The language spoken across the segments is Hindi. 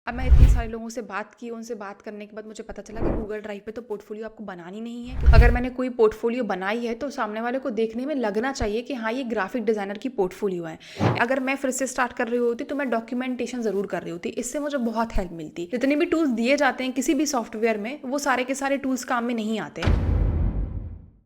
अब मैं इतने सारे लोगों से बात की, उनसे बात करने के बाद मुझे पता चला कि गूगल ड्राइव पे तो पोर्टफोलियो आपको बनानी नहीं है। अगर मैंने कोई पोर्टफोलियो बनाई है तो सामने वाले को देखने में लगना चाहिए कि हाँ, ये ग्राफिक डिज़ाइनर की पोर्टफोलियो है। अगर मैं फिर से स्टार्ट कर रही होती तो मैं डॉक्यूमेंटेशन ज़रूर कर रही होती, इससे मुझे बहुत हेल्प मिलती। जितने भी टूल्स दिए जाते हैं किसी भी सॉफ्टवेयर में, वो सारे के सारे टूल्स काम में नहीं आते।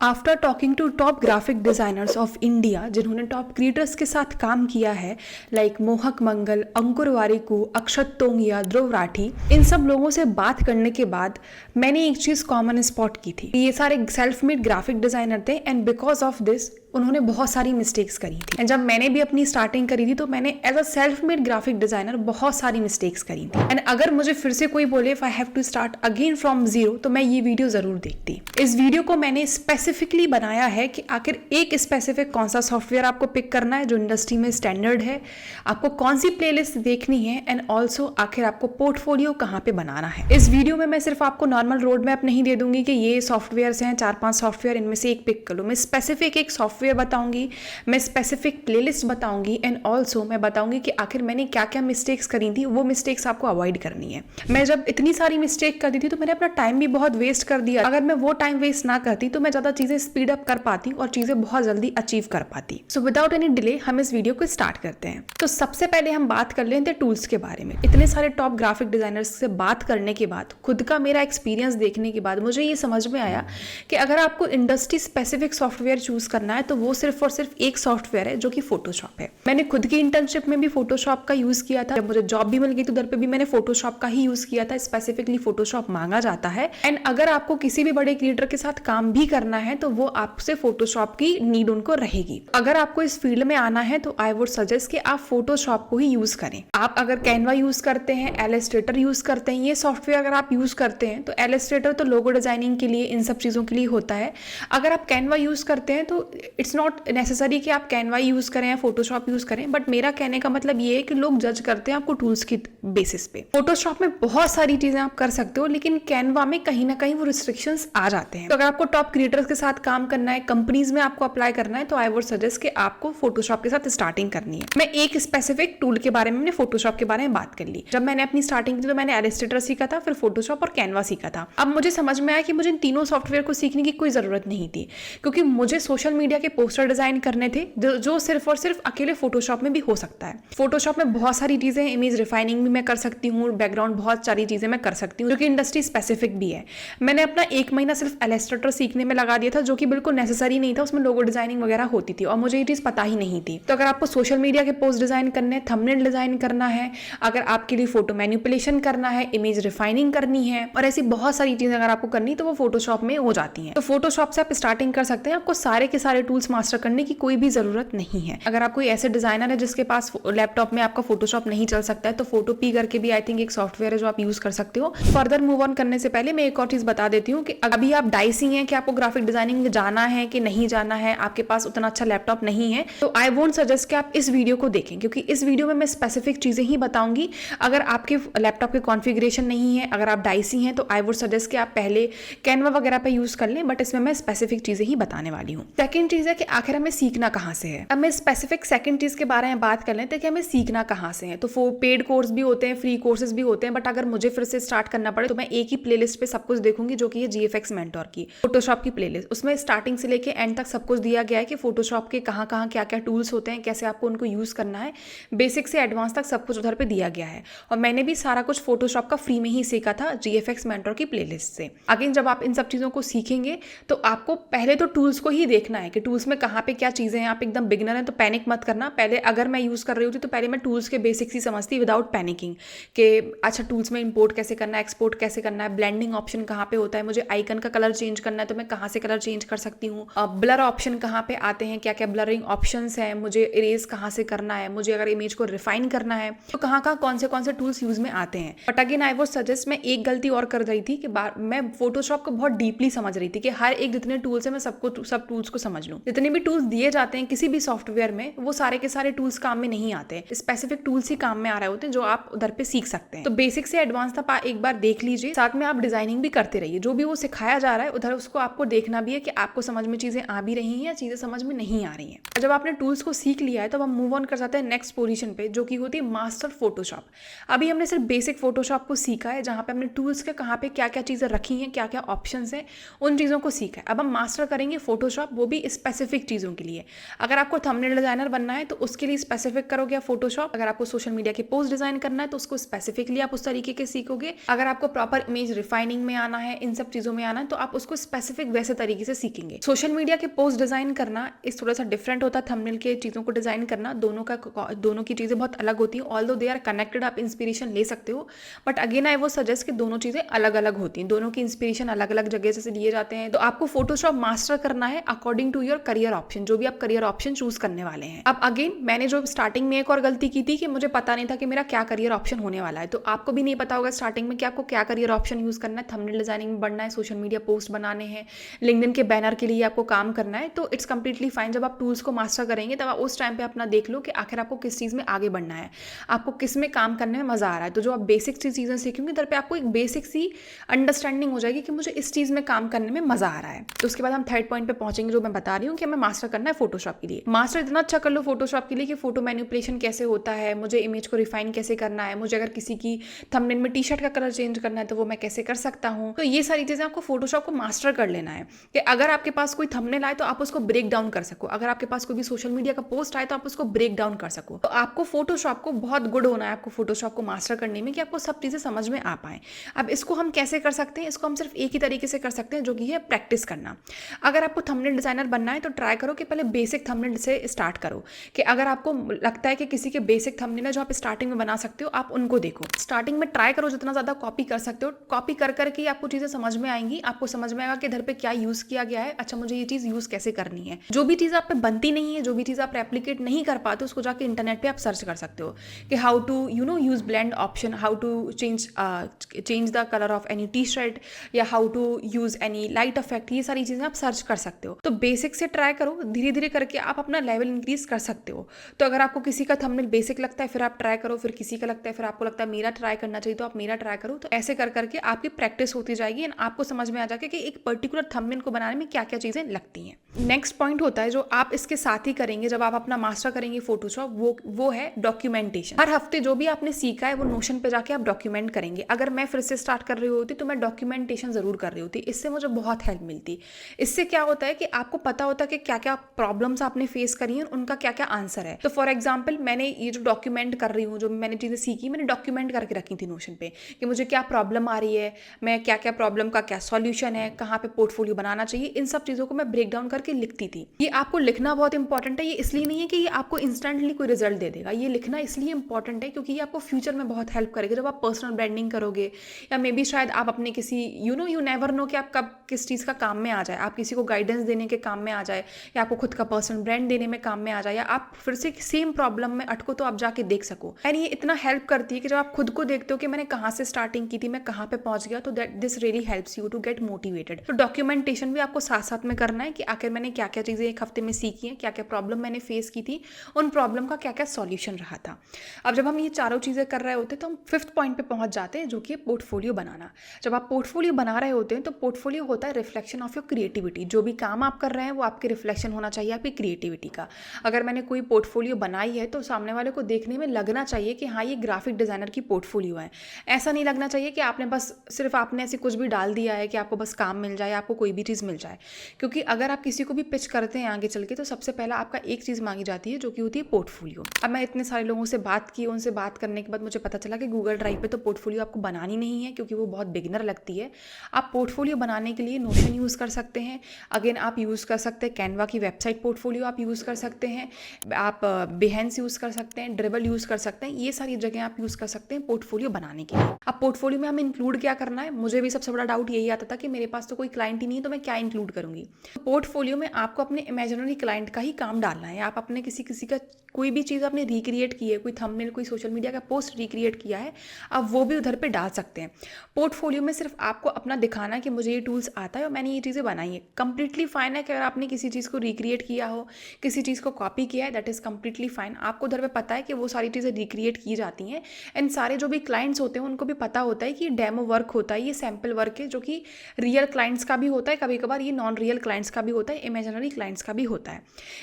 After talking to top graphic designers of India, जिन्होंने टॉप क्रिएटर्स के साथ काम किया है, लाइक मोहक मंगल, अंकुर वारिकू, अक्षत तोंगिया, ध्रुव राठी, इन सब लोगों से बात करने के बाद मैंने एक चीज़ कॉमन स्पॉट की थी। ये सारे सेल्फ मेड ग्राफिक डिज़ाइनर थे एंड बिकॉज ऑफ दिस उन्होंने बहुत सारी मिस्टेक्स करी थी। एंड जब मैंने भी अपनी स्टार्टिंग करी थी तो मैंने as a self made graphic designer बहुत सारी मिस्टेक्स करी थी। एंड अगर मुझे फिर से कोई बोले if I have to start again from zero तो मैं ये वीडियो ज़रूर देखती। इस वीडियो को मैंने स्पेसिफिकली बनाया है कि आखिर एक स्पेसिफिक कौन सा सॉफ्टवेयर आपको पिक करना है जो इंडस्ट्री में स्टैंडर्ड है, आपको कौन सी प्लेलिस्ट देखनी है, एंड ऑल्सो आखिर आपको पोर्टफोलियो कहाँ पे बनाना है। इस वीडियो में मैं सिर्फ आपको नॉर्मल रोड मैप नहीं दे दूंगी कि ये सॉफ्टवेयर हैं 4-5 सॉफ्टवेयर, इनमें से एक पिक कर लो। मैं स्पेसिफिक एक सॉफ्टवेयर बताऊंगी, मैं स्पेसिफिक प्लेलिस्ट बताऊंगी, एंड ऑल्सो मैं बताऊंगी कि आखिर मैंने क्या क्या मिस्टेक्स करी थी, वो मिस्टेक्स आपको अवॉइड करनी है। मैं जब इतनी सारी मिस्टेक करती थी तो मैंने अपना टाइम भी बहुत वेस्ट कर दिया। अगर मैं वो टाइम वेस्ट ना करती तो मैं ज़्यादा चीज़ें स्पीड अप कर पाती और चीज़ें बहुत जल्दी अचीव कर पाती। सो विदाउट एनी डिले हम इस वीडियो को स्टार्ट करते हैं। तो सबसे पहले हम बात कर लेते हैं टूल्स के बारे में। इतने सारे टॉप ग्राफिक डिजाइनर्स से बात करने के बाद, खुद का मेरा एक्सपीरियंस देखने के बाद मुझे ये समझ में आया कि अगर आपको इंडस्ट्री स्पेसिफिक सॉफ्टवेयर चूज करना है तो वो सिर्फ और सिर्फ एक सॉफ्टवेयर है जो कि फोटोशॉप है। मैंने खुद की इंटर्नशिप में भी फोटोशॉप का यूज किया था। जब मुझे जॉब भी मिल गई तो उधर पे भी मैंने फोटोशॉप का ही यूज किया था। स्पेसिफिकली फोटोशॉप मांगा जाता है। एंड अगर आपको किसी भी बड़े क्रिएटर के साथ काम भी करना है तो वो आपसे फोटोशॉप की नीड उनको रहेगी। अगर आपको इस फील्ड में आना है तो आई वुड सजेस्ट कि आप फोटोशॉप को ही यूज करें। आप अगर कैनवा यूज करते हैं, एलिस्ट्रेटर यूज करते हैं, ये सॉफ्टवेयर अगर आप यूज करते हैं तो एलिस्ट्रेटर तो लोगो डिजाइनिंग के लिए, इन सब चीजों के लिए होता है। अगर आप कैनवा यूज करते हैं तो इट्स नॉट नेसेसरी कि आप कैनवा यूज करें या फोटोशॉप यूज करें, बट मेरा कहने का मतलब ये है कि लोग जज करते हैं आपको टूल्स की बेसिस पे। फोटोशॉप में बहुत सारी चीजें आप कर सकते हो, लेकिन कैनवा में कहीं ना कहीं वो रिस्ट्रिक्शंस आ जाते हैं। तो अगर आपको टॉप क्रिएटर्स के साथ काम करना है, कंपनीज में आपको अप्लाई करना है, तो आई वुड सजेस्ट कि आपको फोटोशॉप के साथ स्टार्टिंग करनी है। मैं एक स्पेसिफिक टूल के बारे में, फोटोशॉप के बारे में बात कर ली। जब मैंने अपनी स्टार्टिंग की तो मैंने एलिस्ट्रेटर सीखा था, फिर फोटोशॉप और कैनवा सीखा था। अब मुझे समझ में आया कि मुझे इन तीनों सॉफ्टवेयर को सीखने की कोई जरूरत नहीं थी, क्योंकि मुझे सोशल मीडिया के पोस्टर डिजाइन करने थे जो सिर्फ और सिर्फ अकेले फोटोशॉप में भी हो सकता है। फोटोशॉप में बहुत सारी चीजें, इमेज रिफाइनिंग भी मैं कर सकती हूँ, बैकग्राउंड, बहुत सारी चीजें मैं कर सकती हूँ जो कि इंडस्ट्री स्पेसिफिक भी है। मैंने अपना 1 महीना सिर्फ एलिस्ट्रेटर सीखने में लगा दिया था, जो कि बिल्कुल नेसेसरी नहीं था। उसमें लोगो डिजाइनिंग वगैरह होती थी और मुझे ये चीज पता ही नहीं थी। तो अगर आपको सोशल मीडिया के पोस्ट डिजाइन करने, थंबनेल डिजाइन करना है, अगर आपके लिए फोटो मैनिपुलेशन करना है, इमेज रिफाइनिंग करनी है और ऐसी बहुत सारी चीजें अगर आपको करनी तो वो फोटोशॉप में हो जाती हैं। तो फोटोशॉप से आप स्टार्टिंग कर सकते हैं। आपको सारे के सारे टूल्स मास्टर करने की कोई भी जरूरत नहीं है। अगर आप कोई ऐसे डिजाइनर है जिसके पास लैपटॉप में आपका फोटोशॉप नहीं चल सकता है तो फोटो पी करके भी आई थिंक एक सॉफ्टवेयर है जो आप यूज कर सकते हो। फर्दर मूव ऑन करने से पहले मैं एक और चीज बता देती हूँ कि अभी आप डाइसी हैं कि आपको ग्राफिक डिजाइनिंग में जाना है कि नहीं जाना है, आपके पास उतना अच्छा लैपटॉप नहीं है, तो आई वोंट सजेस्ट कि आप इस वीडियो को देखें, क्योंकि इस वीडियो में मैं स्पेसिफिक चीजें ही बताऊंगी। अगर आपके लैपटॉप के कॉन्फ़िगरेशन नहीं है, अगर आप डाइसी हैं, तो आई वुड सजेस्ट कि आप पहले कैनवा वगैरह पे यूज कर लें, बट इसमें मैं स्पेसिफिक चीजें ही बताने वाली हूँ। सेकंड चीज है कि आखिर हमें सीखना कहाँ से है। अब मैं स्पेसिफिक सेकंड चीज के बारे में बात कर लेते हैं कि हमें सीखना कहाँ से है। तो पेड कोर्स भी होते हैं, फ्री कोर्सेज भी होते हैं, बट अगर मुझे फिर से स्टार्ट करना पड़े तो मैं एक ही प्लेलिस्ट पे सब कुछ देखूंगी, जो कि है जीएफएक्स मेंटोर की फोटोशॉप की प्लेलिस्ट। उसमें स्टार्टिंग से लेके एंड तक सब कुछ दिया गया है कि फोटोशॉप के कहाँ कहाँ क्या क्या टूल्स होते हैं, कैसे आपको उनको यूज करना है, बेसिक से एडवांस तक सब कुछ उधर पे दिया गया है। और मैंने भी सारा कुछ फोटोशॉप का फ्री में ही सीखा था जीएफएक्स मेंटोर की प्लेलिस्ट से। अगेन जब आप इन सब चीजों को सीखेंगे तो आपको पहले तो टूल्स को ही देखना है कि टूल्स में कहाँ पे क्या चीजें हैं। आप एकदम बिगिनर हैं तो पैनिक मत करना। पहले अगर मैं यूज कर रही होती तो पहले मैं टूल्स के बेसिक्स ही समझती विदाउट पैनिकिंग कि अच्छा टूल्स में इंपोर्ट कैसे करना है, एक्सपोर्ट कैसे करना है, ब्लेंडिंग ऑप्शन कहाँ पे होता है, मुझे आइकन का कलर चेंज करना है तो मैं कहाँ से कलर चेंज कर सकती हूँ, ब्लर ऑप्शन कहाँ पे आते हैं, क्या क्या ब्लरिंग ऑप्शंस हैं, मुझे इरेज कहाँ से करना है, मुझे अगर इमेज को रिफाइन करना है तो कहाँ कहाँ कौन से टूल्स यूज में आते हैं। But again I would suggest, मैं एक गलती और कर रही थी कि मैं फोटोशॉप को बहुत डीपली समझ रही थी कि हर एक जितने टूल्स है मैं सब टूल्स को समझ लूँ। जितने भी टूल्स दिए जाते हैं किसी भी सॉफ्टवेयर में, वो सारे के सारे टूल्स काम में नहीं आते हैं। स्पेसिफिक टूल्स ही काम में आ रहे होते हैं जो आप उधर पे सीख सकते हैं। तो बेसिक से एडवांस तक एक बार देख लीजिए, साथ में आप डिजाइनिंग भी करते रहिए। जो भी वो सिखाया जा रहा है उधर उसको आपको देखना भी है कि आपको समझ में चीजें आ भी रही हैं या चीजें समझ में नहीं आ रही हैं। जब आपने टूल्स को सीख लिया है तो हम मूव ऑन कर जाते हैं नेक्स्ट पोजीशन पे, जो कि होती है मास्टर फोटोशॉप। अभी हमने सिर्फ बेसिक फोटोशॉप को सीखा है, जहाँ पे हमने टूल्स के कहाँ पे क्या क्या चीज़ें रखी हैं, क्या क्या ऑप्शंस हैं, उन चीज़ों को सीखा है। अब हम मास्टर करेंगे फोटोशॉप, वो भी स्पेसिफिक चीज़ों के लिए। अगर आपको थंबनेल डिजाइनर बनना है तो उसके लिए स्पेसिफिक करोगे आप फोटोशॉप। अगर आपको सोशल मीडिया के पोस्ट डिजाइन करना है तो उसको स्पेसिफिकली आप उस तरीके के सीखोगे। अगर आपको प्रॉपर इमेज रिफाइनिंग में आना है, इन सब चीज़ों में आना है, तो आप उसको स्पेसिफिक वैसे तरीके से सीखेंगे। सोशल मीडिया के पोस्ट डिजाइन करना इस थोड़ा सा डिफरेंट होता है थंबनेल के चीज़ों को डिजाइन करना। दोनों की चीज़ें बहुत अलग होती हैं। ऑल्दो दे आर कनेक्टेड, आप इंस्पिरेशन ले सकते हो, बट अगेन आई वो सजेस्ट कि दोनों चीज़ें अलग अलग होती हैं। दोनों की इंस्पिरेशन अलग अलग जगह से लिए जाते हैं। तो आपको फोटोशॉप मास्टर करना है according to your career option, जो भी आप करियर ऑप्शन चूज करने वाले हैं। अब अगेन मैंने जो स्टार्टिंग में एक और गलती की थी कि मुझे पता नहीं था कि मेरा क्या करियर ऑप्शन होने वाला है। तो आपको भी नहीं पता होगा स्टार्टिंग में कि आपको क्या करियर ऑप्शन यूज करना है। थंबनेल डिजाइनिंग में बढ़ना है, सोशल मीडिया पोस्ट बनाने हैं, लिंक्डइन के बैनर के लिए आपको काम करना है, तो इट्स कंप्लीटली फाइन। जब आप टूल्स को मास्टर करेंगे तब आप उस टाइम पे अपना देख लो कि आखिर आपको किस चीज़ में आगे बढ़ना है, आपको किस में काम करने में मज़ा आ रहा है। तो जो आप बेसिक सी चीज़ें सीखेंगे इधर पे आपको एक बेसिक सी अंडरस्टैंडिंग हो जाएगी कि मुझे इस चीज़ में काम करने में मज़ा आ रहा है। तो उसके बाद हम थर्ड पॉइंट पे पहुंचेंगे, जो मैं बता रही हूँ कि हमें मास्टर करना है फोटोशॉप के लिए। मास्टर इतना अच्छा कर लो फोटोशॉप के लिए कि फोटो मैनिपुलेशन कैसे होता है, मुझे इमेज को रिफाइन कैसे करना है, मुझे अगर किसी की थंबनेल में टी शर्ट का कलर चेंज करना है तो वो मैं कैसे कर सकता हूँ। तो ये सारी चीज़ें आपको फोटोशॉप को मास्टर कर लेना है कि अगर आपके पास कोई थंबनेल आए तो आप उसको ब्रेक डाउन कर सको, अगर आपके पास कोई भी सोशल मीडिया का पोस्ट आए तो आप उसको ब्रेक डाउन कर सको। तो आपको फोटोशॉप को बहुत गुड होना है, आपको फोटोशॉप को मास्टर करने में, कि आपको सब चीज़ें समझ में आ पाए। अब इसको हम कैसे कर सकते हैं? इसको हम सिर्फ एक ही तरीके से कर सकते हैं, जो कि है प्रैक्टिस करना। अगर आपको थंबनेल डिजाइनर बनना है तो ट्राई करो कि पहले बेसिक थंबनेल से स्टार्ट करो, कि अगर आपको लगता है कि किसी के बेसिक थंबनेल है जो आप स्टार्टिंग में बना सकते हो, आप उनको देखो। स्टार्टिंग में ट्राई करो जितना ज़्यादा कॉपी कर सकते हो। कॉपी कर करके आपको चीज़ें समझ में आएंगी, आपको समझ में आएगा कि इधर पे क्या यूज़ किया गया है, अच्छा मुझे ये चीज़ यूज़ कैसे करनी है। जो भी चीज़ आप पे बनती नहीं है, जो भी चीज़ आप रेप्लिकेट नहीं कर पाते, उसको जाके इंटरनेट पे आप सर्च कर सकते हो कि how to use blend option, how to change the colour of any T shirt, या how to use any light effect. ये सारी चीज़ें आप सर्च कर सकते हो। तो बेसिक से ट्राई करो, धीरे धीरे करके आप अपना लेवल इंक्रीज कर सकते हो। तो अगर आपको किसी का थंबनेल बेसिक लगता है फिर आप ट्राई करो, फिर किसी का लगता है, फिर आपको लगता है मेरा ट्राई करना चाहिए तो आप मेरा ट्राई करो। तो ऐसे कर करके आपकी प्रैक्टिस होती जाएगी एंड आपको समझ में आ जाएगा कि एक पर्टिकुलर थंबनेल को बनाने में क्या क्या चीज़ें लगती हैं। नेक्स्ट पॉइंट होता है जो आप इसके साथ ही करेंगे जब आप अपना मास्टर करेंगे फोटोशॉप, वो है डॉक्यूमेंटेशन। हर हफ्ते जो भी आपने सीखा है वो नोशन पे जाके आप डॉक्यूमेंट करेंगे। अगर मैं फिर से स्टार्ट कर रही होती तो मैं डॉक्यूमेंटेशन जरूर कर रही होती, इससे मुझे बहुत हेल्प मिलती। इससे क्या होता है कि आपको पता होता है कि क्या क्या प्रॉब्लम्स आपने फेस करी हैं, उनका क्या क्या आंसर है। तो फॉर एग्जाम्पल मैंने ये जो डॉक्यूमेंट कर रही हूँ, जो मैंने चीज़ें सीखी, मैंने डॉक्यूमेंट करके रखी थी नोशन पे कि मुझे क्या प्रॉब्लम आ रही है, मैं क्या क्या प्रॉब्लम का क्या सॉल्यूशन है, कहाँ पे पोर्टफोलियो बनाना चाहिए, इन सब चीज़ों को मैं ब्रेक डाउन करके लिखती थी। ये आपको लिखना बहुत इंपॉर्टेंट है। ये इसलिए नहीं है कि ये आपको इंस्टेंटली कोई रिजल्ट दे देगा, ये लिखना इसलिए इंपॉर्टेंट है क्योंकि ये आपको फ्यूचर में बहुत हेल्प करेगा जब आप पर्सनल ब्रांडिंग करोगे, या मे बी शायद आप अपने किसी यू नेवर नो कि आप कब किस चीज़ का काम में आ जाए, आप किसी को गाइडेंस देने के काम में आ जाए, या आपको खुद का पर्सनल ब्रांड देने में काम में आ जाए, या आप फिर से सेम प्रॉब्लम में अटको तो आप जाके देख सको। एंड ये इतना हेल्प करती है कि जब आप खुद को देखते हो कि मैंने कहाँ से स्टार्टिंग की थी, मैं कहाँ पे पहुंच गया, तो this really helps you to get motivated. तो डॉक्यूमेंटेशन भी आपको साथ साथ में करना है कि आखिर मैंने क्या क्या चीज़ें एक हफ्ते में सीखी हैं, क्या क्या प्रॉब्लम मैंने फेस की थी, उन प्रॉब्लम का क्या क्या सॉल्यूशन रहा था। अब जब हम ये चारों चीज़ें कर रहे होते हैं तो हम फिफ्थ पॉइंट पे पहुंच जाते हैं, जो कि पोर्टफोलियो बनाना। जब आप पोर्टफोलियो बना रहे होते हैं तो पोर्टफोलियो होता है रिफ्लेक्शन ऑफ योर क्रिएटिविटी। जो भी काम आप कर रहे हैं वो आपके रिफ्लेक्शन होना चाहिए आपकी क्रिएटिविटी का। अगर मैंने कोई पोर्टफोलियो बनाई है तो सामने वाले को देखने में लगना चाहिए कि हाँ ये ग्राफिक डिज़ाइनर की पोर्टफोलियो है। ऐसा नहीं लगना चाहिए कि आपने बस सिर्फ आपने ऐसे कुछ भी डाल दिया है कि आपको बस काम मिल जाए, आपको कोई भी चीज़ मिल जाए। क्योंकि अगर आप किसी को भी पिच करते हैं आगे चल के तो सबसे पहला आपका एक चीज़ मांगी जाती है जो कि होती है पोर्टफोलियो। अब मैं इतने सारे लोगों से बात की, उनसे बात करने के बाद मुझे पता चला कि गूगल ड्राइव पे तो पोर्टफोलियो आपको बनानी नहीं है क्योंकि वो बहुत बिगिनर लगती है। आप पोर्टफोलियो बनाने के लिए नोशन यूज़ कर सकते हैं। अगेन आप यूज़ कर सकते हैं कैनवा की वेबसाइट पोर्टफोलियो आप यूज़ कर सकते हैं, आप बिहेंस यूज़ कर सकते हैं, ड्रिबल यूज़ कर सकते हैं। ये सारी जगह आप यूज़ कर सकते हैं पोर्टफोलियो बनाने के लिए। अब पोर्टफोलियो में हमें इंक्लूड क्या करना है, मुझे भी सबसे बड़ा डाउट यही आता था कि मेरे पास तो कोई क्लाइंट ही नहीं है तो मैं क्या इंक्लूड करूँगी। पोर्टफोलियो में आपको अपने इमेजिनरी क्लाइंट का ही काम डालना है। आप अपने किसी का कोई भी चीज़ आपने रिक्रिएट की है, कोई थंबनेल, कोई सोशल मीडिया का पोस्ट रिक्रिएट किया है, आप वो भी उधर पे डाल सकते हैं। पोर्टफोलियो में सिर्फ आपको अपना दिखाना है कि मुझे ये टूल्स आता है और मैंने ये चीज़ें बनाई है। कंप्लीटली फाइन है कि अगर आपने किसी चीज़ को रिक्रिएट किया हो, किसी चीज़ को कॉपी किया है, दैट इज़ कम्प्लीटली फाइन। आपको उधर पे पता है कि वो सारी चीज़ें रिक्रिएट की जाती हैं। एंड सारे जो भी क्लाइंट्स होते हैं उनको भी पता होता है कि ये डेमो वर्क होता है, ये सैम्पल वर्क है, जो कि रियल क्लाइंट्स का भी होता है, कभी कभार ये नॉन रियल क्लाइंट्स का भी होता है, इमेजिनरी क्लाइंट्स का भी होता है।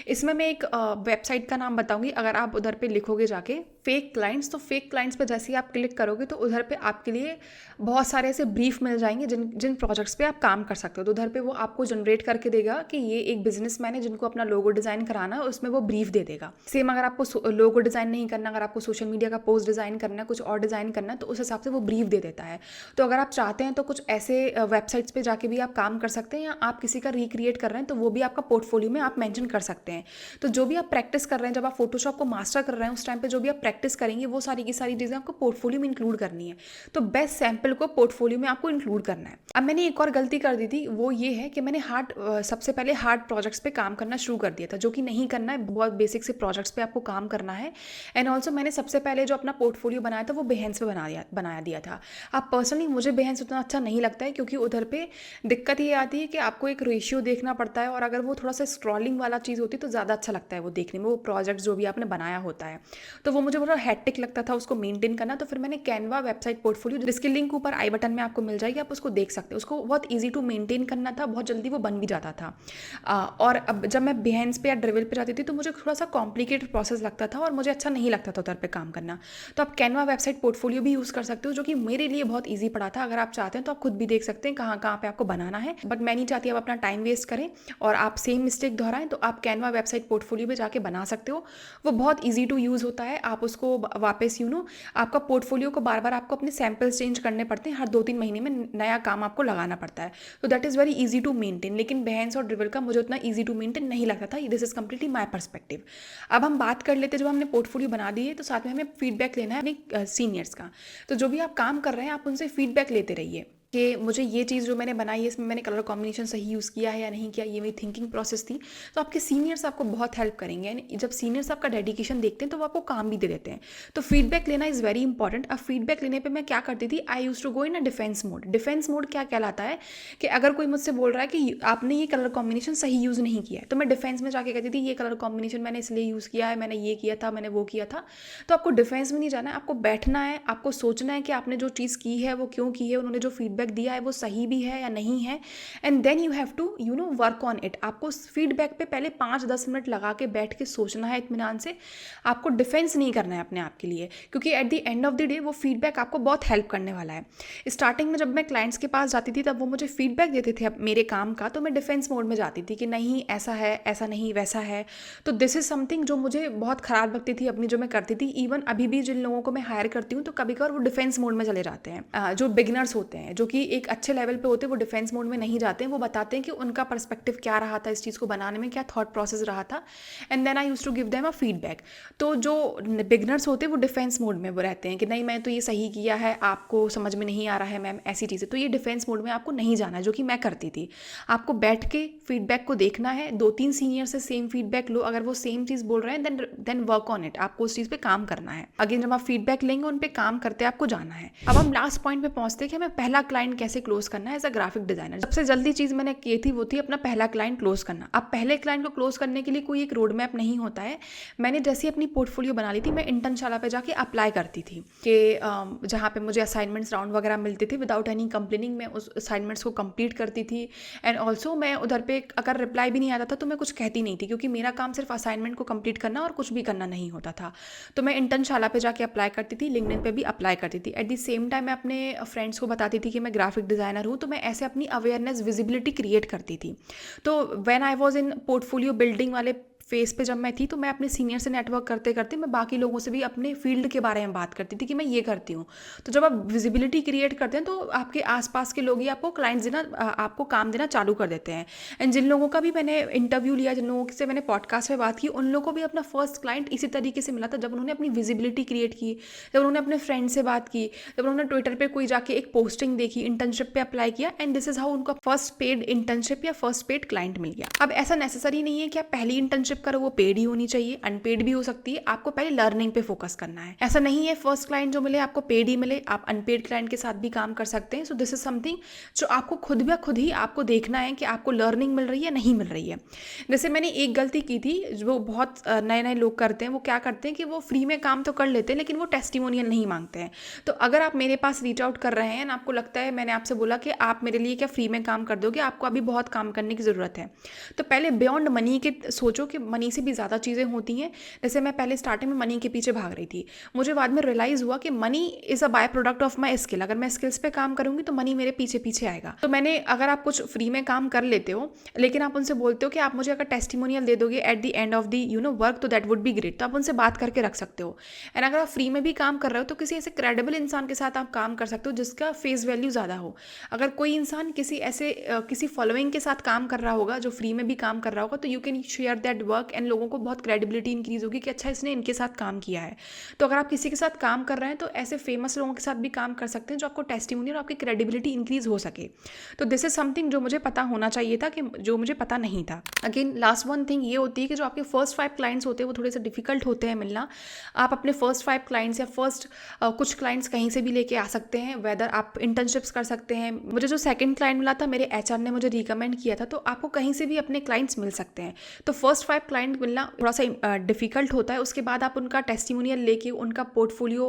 इसमें मैं एक वेबसाइट का नाम बताऊंगी, अगर आप उधर पे लिखोगे जाके फेक क्लाइंट्स, तो फेक क्लाइंट्स पे जैसे ही आप क्लिक करोगे तो उधर पे आपके लिए बहुत सारे ऐसे ब्रीफ मिल जाएंगे जिन प्रोजेक्ट्स पे आप काम कर सकते हो। तो उधर पे वो आपको जनरेट करके देगा कि ये एक बिजनेसमैन है जिनको अपना लोगो डिज़ाइन कराना है, उसमें वो ब्रीफ दे देगा। सेम अगर आपको लोगो डिज़ाइन नहीं करना, अगर आपको सोशल मीडिया का पोस्ट डिज़ाइन करना है, कुछ और डिज़ाइन करना है, तो उस हिसाब से वो ब्रीफ दे देता है। तो अगर आप चाहते हैं तो कुछ ऐसे वेबसाइट्स पे जाके भी आप काम कर सकते हैं, या आप किसी का रिक्रिएट कर रहे हैं तो वो भी आपका पोर्टफोलियो में आप मेंशन कर सकते हैं। तो जो भी आप प्रैक्टिस कर रहे हैं, जब आप फोटोशॉप को मास्टर कर रहे हैं, उस टाइम पे जो भी आप प्रैक्टिस करेंगे वो सारी की सारी चीज़ें आपको पोर्टफोलियो में इंक्लूड करनी है। तो बेस्ट सैंपल को पोर्टफोलियो में आपको इंक्लूड करना है। अब मैंने एक और गलती कर दी थी, वो ये है कि मैंने सबसे पहले हार्ड प्रोजेक्ट्स पे काम करना शुरू कर दिया था, जो कि नहीं करना है। बहुत बेसिक से प्रोजेक्ट्स पे आपको काम करना है। एंड ऑल्सो मैंने सबसे पहले जो अपना पोर्टफोलियो बनाया था वो बेहेंस पे बनाया दिया था। अब पर्सनली मुझे बेहेंस उतना अच्छा नहीं लगता है, क्योंकि उधर पे दिक्कत ये आती है कि आपको एक रेशियो देखना पड़ता है, और अगर वो थोड़ा सा स्क्रॉलिंग वाला चीज़ होती तो ज़्यादा अच्छा लगता है वो देखने में, वो प्रोजेक्ट जो भी आपने बनाया होता है। तो वो मुझे बड़ा हैट्रिक लगता था उसको मेंटेन करना। तो फिर मैंने कैनवा वेबसाइट पोर्टफोलियो, जिसकी लिंक ऊपर आई बटन में आपको मिल जाएगी, आप उसको देख सकते हो। उसको बहुत ईजी टू मेंटेन करना था, बहुत जल्दी वो बन भी जाता था। और अब जब मैं बिहेंस पे या ड्रिवल पे जाती थी तो मुझे थोड़ा सा कॉम्प्लिकेटेड प्रोसेस लगता था और मुझे अच्छा नहीं लगता था उधर पे काम करना। तो आप कैनवा वेबसाइट पोर्टफोलियो भी यूज़ कर सकते हो, जो कि मेरे लिए बहुत ईजी पड़ा था। अगर आप चाहते हैं तो आप खुद भी देख सकते हैं कहाँ कहाँ पे आपको बनाना है, बट मैं नहीं चाहती आप अपना टाइम वेस्ट करें और आप सेम मिस्टेक दोहराएं। तो आप कैनवा वेबसाइट पोर्टफोलियो में जाके बना सकते हो। वो बहुत ईजी टू यूज़ होता है। आप उसको वापस आपका पोर्टफोलियो को बार बार आपको अपने सैम्पल्स चेंज करने पड़ते हैं, हर 2-3 महीने में नया काम आपको लगाना पड़ता है। तो that is very easy to maintain. लेकिन बेहेंस और ड्रिवल का मुझे उतना ईजी टू मेंटेन नहीं लगता था। This is completely my perspective. अब हम बात कर लेते हैं, जब हमने पोर्टफोलियो बना दिए तो साथ में हमें फीडबैक लेना है अपने सीनियर्स का। तो जो भी आप काम कर रहे हैं आप उनसे फीडबैक लेते रहिए कि मुझे ये चीज़ जो मैंने बनाई है इसमें मैंने कलर कॉम्बिनेशन सही यूज़ किया है या नहीं किया, ये मेरी थिंकिंग प्रोसेस थी। तो आपके सीनियर्स आपको बहुत हेल्प करेंगे, एंड जब सीनियर्स आपका डेडिकेशन देखते हैं तो वो आपको काम भी दे देते हैं। तो फीडबैक लेना इज़ वेरी इंपॉर्टेंट। अब फीडबैक लेने पर मैं क्या करती थी, I used to go in a defence mode. Defence mode क्या कहलाता है कि अगर कोई मुझसे बोल रहा है कि आपने ये कलर कॉम्बिनेशन सही यूज़ नहीं किया है, तो मैं डिफेंस में जाके कहती थी ये कलर कॉम्बिनेशन मैंने इसलिए यूज़ किया है, मैंने ये किया था, मैंने वो किया था। तो आपको डिफेंस में नहीं जाना है, आपको बैठना है, आपको सोचना है कि आपने जो चीज़ की है वो क्यों की है, उन्होंने जो फीडबैक दिया है वो सही भी है या नहीं है, and then you have to work on it. आपको फीडबैक पे पहले 5-10 मिनट लगा के बैठ के सोचना है इत्मीनान से। आपको डिफेंस नहीं करना है अपने आप के लिए, क्योंकि at the end of the day वो फीडबैक आपको बहुत हेल्प करने वाला है। स्टार्टिंग में जब मैं क्लाइंट्स के पास जाती थी तब वो मुझे फीडबैक देते थे मेरे काम का, तो मैं डिफेंस मोड में जाती थी कि नहीं ऐसा है, ऐसा नहीं वैसा है। तो दिस इज समथिंग जो मुझे बहुत ख़राब लगती थी अपनी, जो मैं करती थी। इवन अभी भी जिन लोगों को मैं हायर करती हूँ तो कभी कभार वो डिफेंस मोड में चले जाते हैं। जो बिगिनर्स होते हैं, जो कि एक अच्छे लेवल पे होते हैं, वो डिफेंस मोड में नहीं जाते हैं। वो बताते हैं कि उनका पर्सपेक्टिव क्या रहा था इस चीज़ को बनाने में, क्या थॉट प्रोसेस रहा था, and then I used to give them a feedback. तो जो बिगिनर्स होते हैं वो डिफेंस मोड में वो रहते हैं कि नहीं मैं तो ये सही किया है, आपको समझ में नहीं आ रहा है मैम, ऐसी चीज़ें। तो ये डिफेंस मोड में आपको नहीं जाना है, जो कि मैं करती थी। आपको बैठ के फीडबैक को देखना है, 2-3 सीनियर से सेम फीडबैक लो। अगर वो सेम चीज़ बोल रहे हैं देन वर्क ऑन इट, आपको उस चीज़ पे काम करना है। अगेन जब आप फीडबैक लेंगे उन पे काम करते आपको जाना है। अब हम लास्ट पॉइंट पे पहुंचते हैं कि हमें पहला क्लाइंट कैसे क्लोज करना है एज अ ग्राफिक डिजाइनर। सबसे जल्दी चीज़ मैंने की थी वो थी अपना पहला क्लाइंट क्लोज करना। अब पहले क्लाइंट को क्लोज करने के लिए कोई एक रोड मैप नहीं होता है। मैंने जैसे अपनी पोर्टफोलियो बना ली थी, मैं इंटर्नशाला पे जाके अप्लाई करती थी कि जहाँ पे मुझे असाइनमेंट्स राउंड वगैरह मिलते थे, विदाउट एनी कंप्लेनिंग मैं उस असाइनमेंट्स को कंप्लीट करती थी। एंड ऑल्सो मैं उधर पे अगर रिप्लाई भी नहीं आता था तो मैं कुछ कहती नहीं थी, क्योंकि मेरा काम सिर्फ असाइनमेंट को कंप्लीट करना और कुछ भी करना नहीं होता था। तो मैं इंटर्नशाला पे जाके अप्लाई करती थी, लिंक्डइन पे भी अप्लाई करती थी। एट द सेम टाइम मैं अपने फ्रेंड्स को बताती थी कि मैं ग्राफिक डिज़ाइनर हूँ। तो मैं ऐसे अपनी अवेयरनेस, विजिबिलिटी क्रिएट करती थी। तो when I was in portfolio building वाले फेस पे जब मैं थी, तो मैं अपने सीनियर से नेटवर्क करते करते मैं बाकी लोगों से भी अपने फील्ड के बारे में बात करती थी कि मैं ये करती हूँ। तो जब आप विजिबिलिटी क्रिएट करते हैं तो आपके आसपास के लोग ही आपको क्लाइंट्स देना, आपको काम देना चालू कर देते हैं। एंड जिन लोगों का भी मैंने इंटरव्यू लिया, जिन लोगों से मैंने पॉडकास्ट में बात की, उन लोगों को भी अपना फर्स्ट क्लाइंट इसी तरीके से मिला था, जब उन्होंने अपनी विजिबिलिटी क्रिएट की, जब उन्होंने अपने फ्रेंड से बात की, जब उन्होंने ट्विटर पर कोई जाके एक पोस्टिंग देखी, इंटर्नशिप पे अप्लाई किया, एंड दिस इज हाउ उनका फर्स्ट पेड इंटर्नशिप या फर्स्ट पेड क्लाइंट मिल गया। अब ऐसा नेसेसरी नहीं है कि आप पहली इंटर्नशिप इंटर्नशिप करो वो पेड ही होनी चाहिए, अनपेड भी हो सकती है, आपको पहले लर्निंग पे फोकस करना है। ऐसा नहीं है फर्स्ट क्लाइंट जो मिले आपको पेड ही मिले, आप अनपेड क्लाइंट के साथ भी काम कर सकते हैं। सो दिस इज समथिंग जो आपको खुद ब खुद ही आपको देखना है कि आपको लर्निंग मिल रही है नहीं मिल रही है। जैसे मैंने एक गलती की थी जो बहुत नए नए लोग करते हैं, वो क्या करते हैं कि वो फ्री में काम तो कर लेते हैं लेकिन वो टेस्टिमोनियल नहीं मांगते हैं। तो अगर आप मेरे पास रीच आउट कर रहे हैं ना, आपको लगता है, मैंने आपसे बोला कि आप मेरे लिए क्या फ्री में काम कर दोगे, आपको अभी बहुत काम करने की ज़रूरत है, तो पहले बियॉन्ड मनी के सोचो कि मनी से भी ज़्यादा चीज़ें होती हैं। जैसे मैं पहले स्टार्टिंग में मनी के पीछे भाग रही थी, मुझे बाद में रियलाइज़ हुआ कि money is a by product of my skill. अगर मैं स्किल्स पे काम करूंगी तो मनी मेरे पीछे पीछे आएगा। तो मैंने, अगर आप कुछ फ्री में काम कर लेते हो लेकिन आप उनसे बोलते हो कि आप मुझे अगर टेस्टिमोनियल दे दोगे at the end of the work, तो दैट वुड बी ग्रेट, तो आप उनसे बात करके रख सकते हो। एंड अगर आप फ्री में भी काम कर रहे हो तो किसी ऐसे क्रेडिबल इंसान के साथ आप काम कर सकते हो जिसका फेस वैल्यू ज़्यादा हो। अगर कोई इंसान किसी ऐसे किसी फॉलोइंग के साथ काम कर रहा होगा जो फ्री में भी काम कर रहा होगा, तो you can share that work and लोगों को बहुत क्रेडिबिलिटी इंक्रीज होगी कि अच्छा इसने इनके साथ काम किया है। तो अगर आप किसी के साथ काम कर रहे हैं तो ऐसे फेमस लोगों के साथ भी काम कर सकते हैं जो आपको टेस्टिमोनियल और आपकी क्रेडिबिलिटी इंक्रीज हो सके। तो दिस इज समथिंग जो मुझे पता होना चाहिए था, कि जो मुझे पता नहीं था। अगेन लास्ट वन थिंग ये होती है कि जो आपके फर्स्ट 5 क्लाइंट्स होते हैं वो थोड़े से डिफिकल्ट होते हैं मिलना। आप अपने फर्स्ट 5 क्लाइंट्स या फर्स्ट कुछ क्लाइंट्स कहीं से भी लेके आ सकते हैं, वेदर आप इंटर्नशिप्स कर सकते हैं। मुझे जो सेकंड क्लाइंट मिला था मेरे एचआर ने मुझे रिकमेंड किया था, तो आपको कहीं से भी अपने क्लाइंट्स मिल सकते हैं। तो फर्स्ट 5 क्लाइंट मिलना थोड़ा सा डिफिकल्ट होता है, उसके बाद आप उनका टेस्टिमोनियल लेके, उनका पोर्टफोलियो,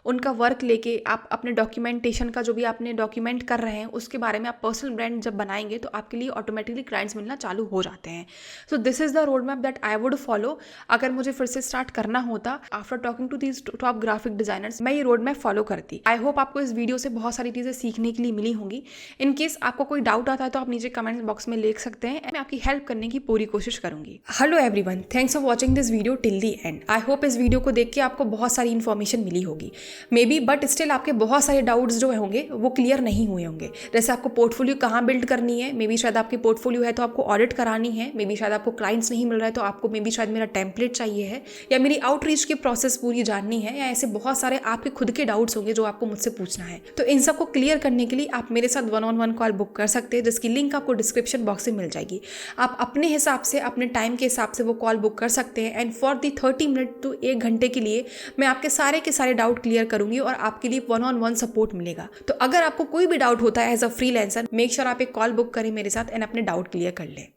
उनका वर्क लेके, आप अपने डॉक्यूमेंटेशन का जो भी आपने डॉक्यूमेंट कर रहे हैं उसके बारे में आप पर्सनल ब्रांड जब बनाएंगे तो आपके लिए ऑटोमेटिकली क्लाइंट्स मिलना चालू हो जाते हैं। So this is the road map that I would follow. अगर मुझे फिर से स्टार्ट करना होता after talking to these top graphic designers, मैं ये रोड मैप फॉलो करती। आई होप आपको इस वीडियो से बहुत सारी चीजें सीखने के लिए मिली होंगी। इन केस आपको कोई डाउट आता है तो आप नीचे कमेंट बॉक्स में लिख सकते हैं, मैं आपकी हेल्प करने की पूरी कोशिश करूंगी। Hello everyone, thanks for watching this video till the and. I hope इस वीडियो को देख के आपको बहुत सारी इन्फॉर्मेशन मिली होगी मे बी, बट स्टिल आपके बहुत सारे डाउट्स जो होंगे वो क्लियर नहीं हुए होंगे। जैसे आपको पोर्टफोलियो कहाँ बिल्ड करनी है, मे बी शायद आपकी पोर्टफोलियो है तो आपको ऑडिट करानी है, मे बी शायद आपको क्लाइंट्स नहीं मिल रहा है तो आपको मे बी शायद मेरा टेम्पलेट चाहिए है, या मेरी आउटरीच की प्रोसेस पूरी जाननी है, या ऐसे बहुत सारे आपके खुद के डाउट्स होंगे जो आपको मुझसे पूछना है। तो इन सबको क्लियर करने के लिए आप मेरे साथ 1-on-1 कॉल बुक कर सकते हैं, जिसकी लिंक आपको डिस्क्रिप्शन बॉक्स में मिल जाएगी। आप अपने हिसाब से, अपने टाइम के हिसाब से वो कॉल बुक कर सकते हैं, and for the 30 minute to 1 घंटे के लिए मैं आपके सारे के सारे डाउट क्लियर करूंगी और आपके लिए 1-on-1 सपोर्ट मिलेगा। तो अगर आपको कोई भी डाउट होता है as a freelancer, make sure आप एक कॉल बुक करें मेरे साथ एंड अपने डाउट क्लियर कर लें।